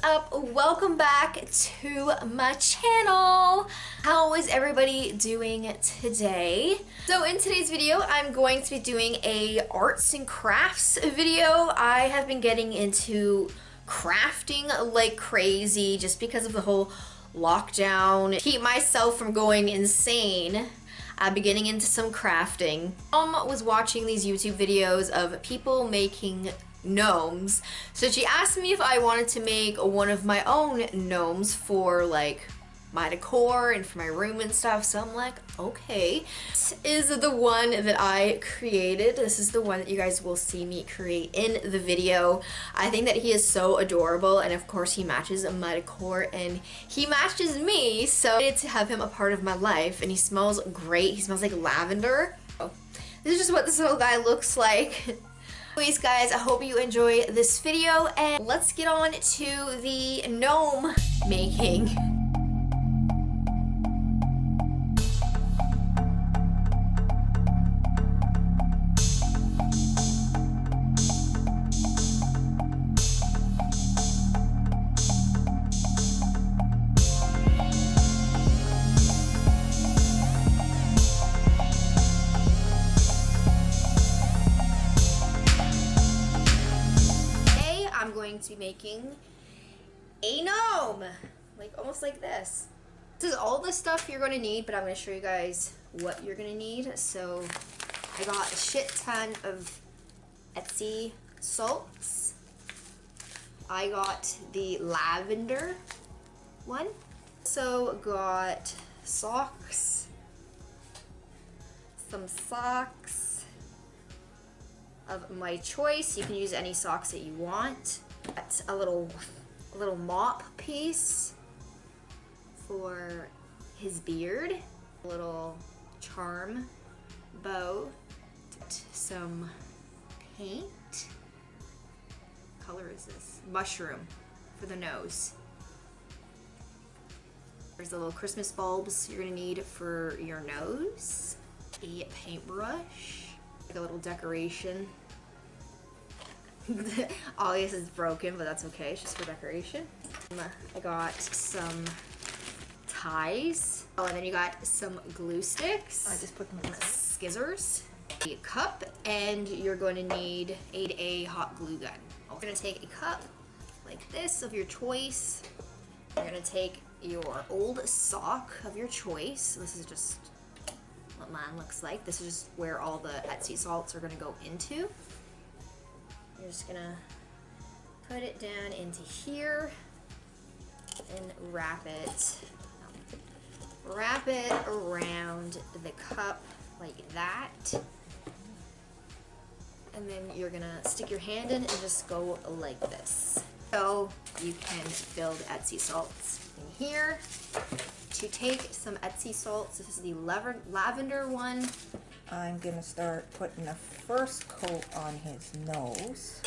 up? Welcome back to my channel. How is everybody doing today? So in today's video, I'm going to be doing a arts and crafts video. I have been getting into crafting like crazy just because of the whole lockdown. Keep myself from going insane. I've been getting into some crafting. Mom was watching these YouTube videos of people making gnomes, so she asked me if I wanted to make one of my own gnomes for like my decor and for my room and stuff. So I'm like, okay. This is the one that I created. This is the one that you guys will see me create in the video. I think that he is so adorable, and of course he matches my decor and he matches me, so I needed to have him a part of my life. And he smells great. He smells like lavender. This is just what this little guy looks like. Anyways guys, I hope you enjoy this video, and let's get on to the gnome making. To be making a gnome, like almost like this. This is all the stuff you're going to need, but I'm going to show you guys what you're going to need. So I got a shit ton of Etsy salts. I got the lavender one. So got socks, some socks of my choice. You can use any socks that you want. Got a little mop piece for his beard, a little charm bow, some paint. What color is this? Mushroom for the nose. There's the little Christmas bulbs you're gonna need for your nose. A paintbrush, like a little decoration. All this is broken, but that's okay. It's just for decoration. I got some ties. Oh, and then you got some glue sticks. I just put them in the scissors. A cup, and you're going to need a hot glue gun. We're going to take a cup like this of your choice. You're going to take your old sock of your choice. This is just what mine looks like. This is just where all the Etsy salts are going to go into. You're just gonna put it down into here and wrap it around the cup like that. And then you're gonna stick your hand in and just go like this. So you can fill the Etsy salts in here. To take some Etsy salts, this is the lavender one. I'm going to start putting the first coat on his nose.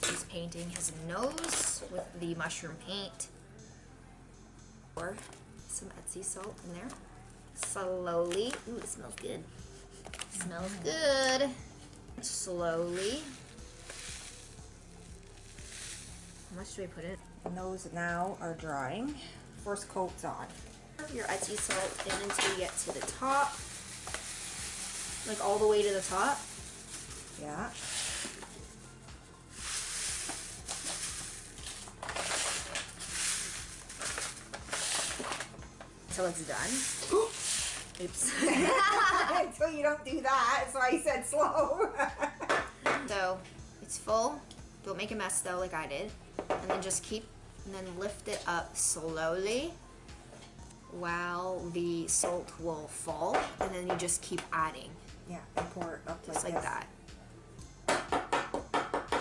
He's painting his nose with the mushroom paint. Or some Etsy salt in there. Slowly. Ooh, it smells good. Smells good. Slowly. How much do I put in? The nose now are drying. First coat's on. Your Etsy salt in until you get to the top. Like all the way to the top. Yeah. Until it's done. Oops. So you don't do that, so I said slow. So it's full. Don't make a mess though like I did. And then just and then lift it up slowly while the salt will fall. And then you just keep adding. Yeah, and pour it up just like that.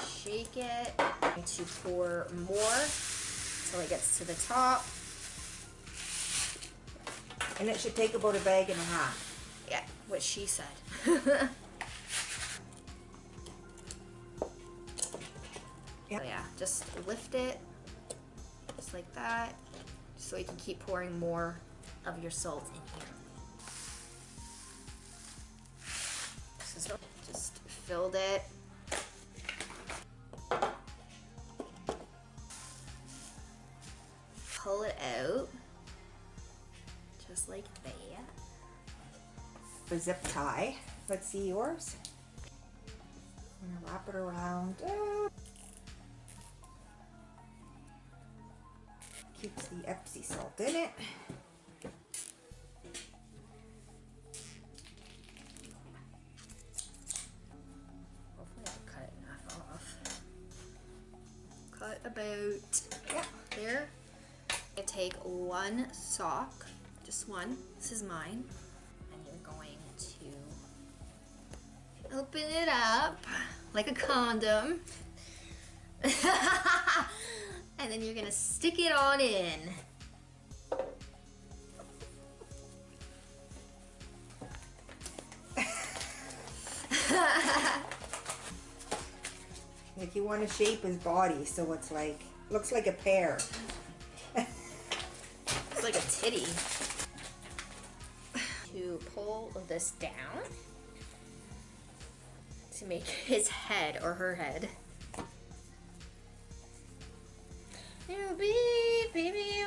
Shake it to pour more until it gets to the top. And it should take about a bag and a half. Yeah, what she said. Yeah. So yeah, just lift it just like that, so you can keep pouring more of your salt in here. Just filled it. pull it out, just like that. The zip tie. Let's see yours. I'm gonna wrap it around. Keeps the Epsom salt in it. Hopefully I cut enough off. Cut about there. I take one sock, just one. This is mine. And you're going to open it up like a condom. And then you're gonna stick it on in. Like you want to shape his body so it's like, looks like a pear. It's like a titty. To pull this down to make his head or her head. Baby,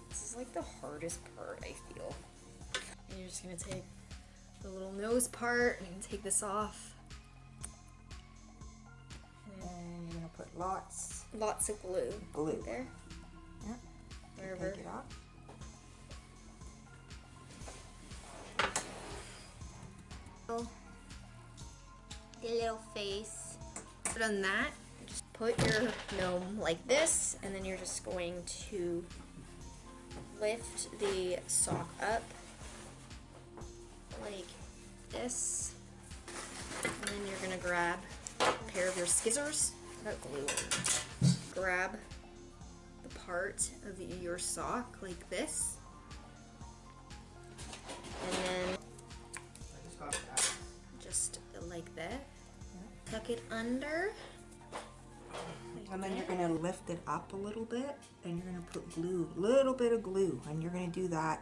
this is like the hardest part, I feel. And you're just gonna take the little nose part and take this off. And you're gonna put lots of glue. Glue. There. Yeah. Wherever. Take it off. The little face. Put on that. Just put your gnome like this, and then you're just going to lift the sock up like this, and then you're gonna grab a pair of your scissors, not glue, grab the part of your sock like this, and then just like that, tuck it under. And then you're gonna lift it up a little bit, and you're gonna put glue, little bit of glue, and you're gonna do that.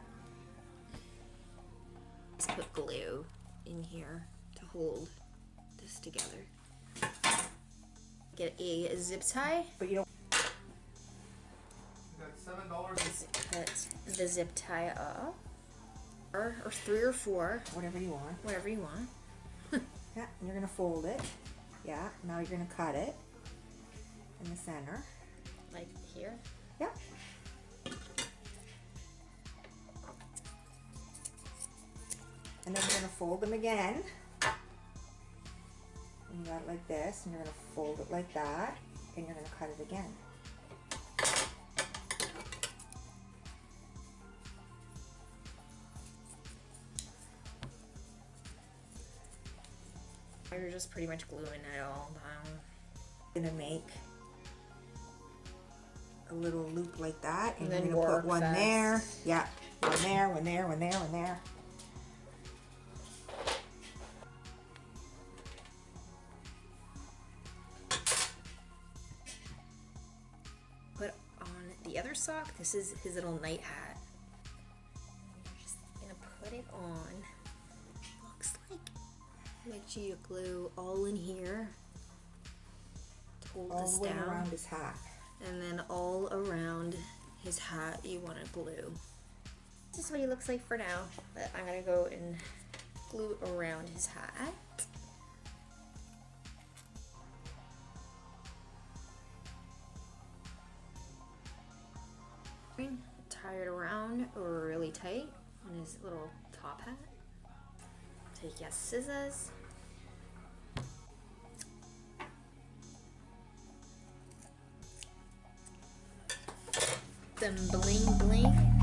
Just put glue in here to hold this together. Get a zip tie. But you don't. You got $7. Just put the zip tie up, or 3 or 4, Whatever you want. whatever you want. Yeah, and you're gonna fold it. Yeah, now you're gonna cut it in the center. Like here. Yeah. And then you're gonna fold them again. And you got it like this, and you're gonna fold it like that, and you're gonna cut it again. You're just pretty much gluing it all down. Gonna make a little loop like that, and And you're then gonna work put one fast. there. Yeah, one there, one there, one there, one there. Put on the other sock. This is his little night hat. You're just gonna put it on. Looks like. Make sure you glue all in here to hold All this the way down. around his hat. And then all around his hat you want to glue. This is what he looks like for now, but I'm gonna go and glue around his hat. Tie it around really tight on his little top hat. Take your scissors. Then bling bling.